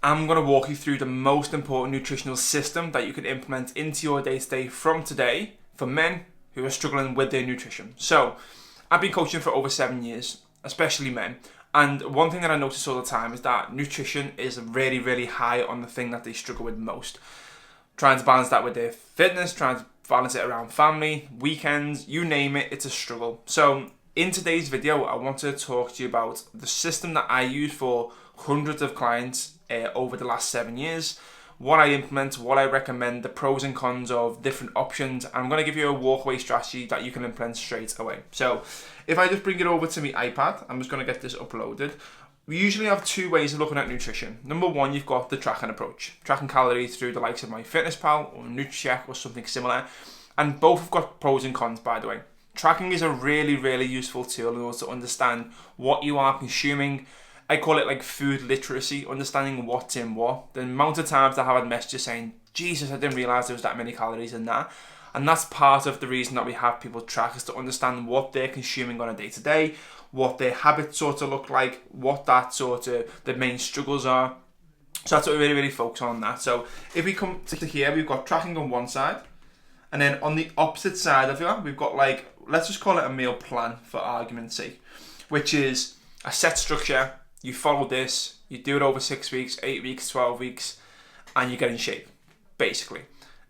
I'm going to walk you through the most important nutritional system that you can implement into your day-to-day from today for men who are struggling with their nutrition. So, I've been coaching for over 7 years, especially men. And one thing that I notice all the time is that nutrition is really, really high on the thing that they struggle with most. Trying to balance that with their fitness, trying to balance it around family, weekends, you name it, it's a struggle. So in today's video, I want to talk to you about the system that I use for hundreds of clients over the last 7 years, what I implement, what I recommend, the pros and cons of different options. And I'm going to give you a walkaway strategy that you can implement straight away. So if I just bring it over to my iPad, I'm just going to get this uploaded. We usually have two ways of looking at nutrition. Number one, you've got the tracking approach, tracking calories through the likes of MyFitnessPal or NutriCheck or something similar. And both have got pros and cons, by the way. Tracking is a really, really useful tool in order to understand what you are consuming. I call it like food literacy, understanding what's in what. The amount of times I have had messages saying, Jesus, I didn't realize there was that many calories in that. And that's part of the reason that we have people track, is to understand what they're consuming on a day-to-day, what their habits sort of look like, what that sort of the main struggles are. So that's what we really, really focus on that. So if we come to here, we've got tracking on one side. And then on the opposite side of it, we've got like, let's just call it a meal plan for argument's sake, which is a set structure. You follow this, you do it over 6 weeks, 8 weeks, 12 weeks, and you get in shape, basically,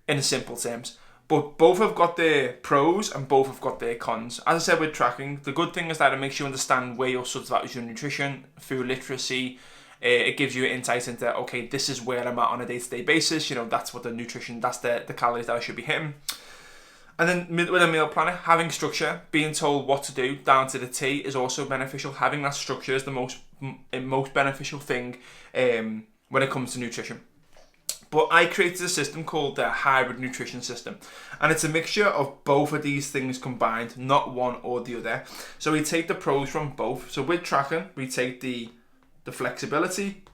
in simple terms. But both have got their pros and both have got their cons. As I said with tracking, the good thing is that it makes you understand where you're sort of at with your nutrition, food literacy. It gives you insight into, okay, this is where I'm at on a day-to-day basis. You know, that's what the nutrition, that's the calories that I should be hitting. And then with a meal planner, having structure, being told what to do down to the T is also beneficial. Having that structure is the most beneficial thing when it comes to nutrition. But I created a system called the hybrid nutrition system. And it's a mixture of both of these things combined, not one or the other. So we take the pros from both. So with tracking, we take the flexibility,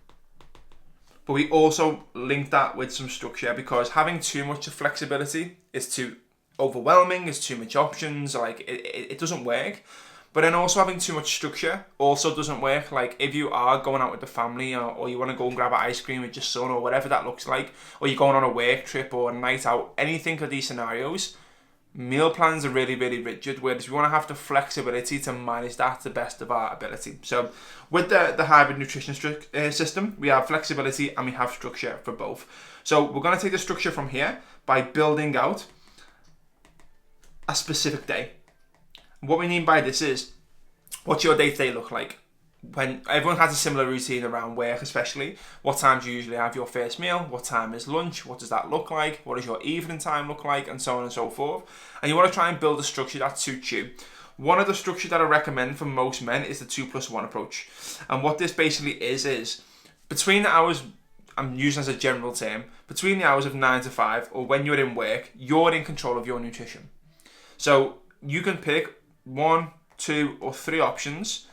but we also link that with some structure, because having too much of flexibility is too overwhelming, is too much options, like it doesn't work. But then also having too much structure also doesn't work. Like if you are going out with the family, or you want to go and grab an ice cream with your son, or whatever that looks like, or you're going on a work trip or a night out, anything of these scenarios, meal plans are really, really rigid, whereas we want to have the flexibility to manage that to the best of our ability. So with the hybrid nutrition system, we have flexibility and we have structure for both. So we're going to take the structure from here by building out a specific day. What we mean by this is, what's your day-to-day look like? When everyone has a similar routine around work, especially, what time do you usually have your first meal? What time is lunch? What does that look like? What does your evening time look like? And so on and so forth. And you want to try and build a structure that suits you. One of the structures that I recommend for most men is the 2+1 approach. And what this basically is between the hours, I'm using as a general term, between the hours of 9 to 5, or when you're in work, you're in control of your nutrition. So you can pick 1, 2, or 3 options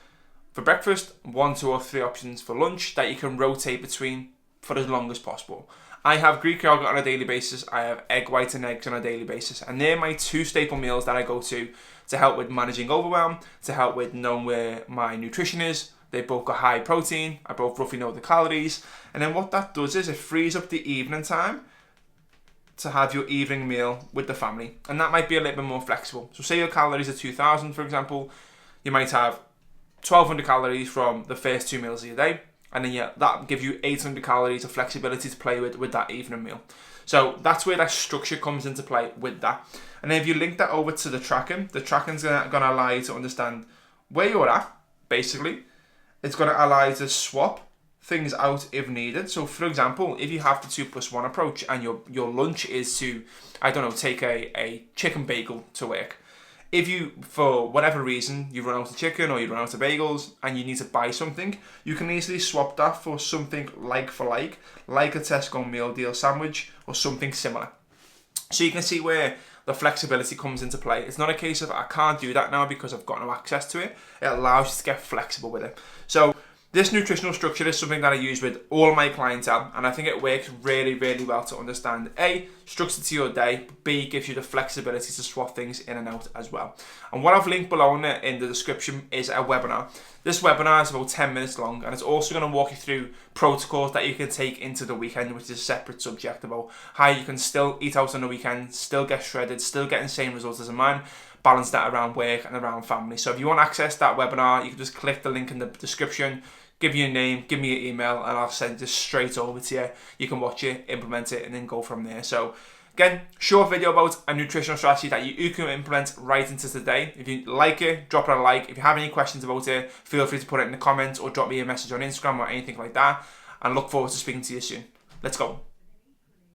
for breakfast, 1, 2, or 3 options for lunch that you can rotate between for as long as possible. I have Greek yogurt on a daily basis. I have egg whites and eggs on a daily basis. And they're my 2 staple meals that I go to help with managing overwhelm, to help with knowing where my nutrition is. They both got high protein. I both roughly know the calories. And then what that does is it frees up the evening time to have your evening meal with the family. And that might be a little bit more flexible. So say your calories are 2,000, for example, you might have 1,200 calories from the first 2 meals of your day, and then that gives you 800 calories of flexibility to play with that evening meal. So that's where that structure comes into play with that. And then if you link that over to the tracking's going to allow you to understand where you're at, basically. It's going to allow you to swap things out if needed. So for example, if you have the 2+1 approach and your lunch is to, I don't know, take a chicken bagel to work. If you, for whatever reason, you run out of chicken or you run out of bagels and you need to buy something, you can easily swap that for something like for like a Tesco meal deal sandwich or something similar. So you can see where the flexibility comes into play. It's not a case of I can't do that now because I've got no access to it. It allows you to get flexible with it. So This nutritional structure is something that I use with all my clientele, and I think it works really, really well to understand A, structure to your day, but B, gives you the flexibility to swap things in and out as well. And what I've linked below in the description is a webinar. This webinar is about 10 minutes long, and it's also going to walk you through protocols that you can take into the weekend, which is a separate subject about how you can still eat out on the weekend, still get shredded, still get insane results as a man, balance that around work and around family. So if you want to access that webinar, you can just click the link in the description, give me your name, give me your email, and I'll send it straight over to you. You can watch it, implement it, and then go from there. So again, short video about a nutritional strategy that you can implement right into today. If you like it, drop it a like. If you have any questions about it, feel free to put it in the comments or drop me a message on Instagram or anything like that. And look forward to speaking to you soon. Let's go.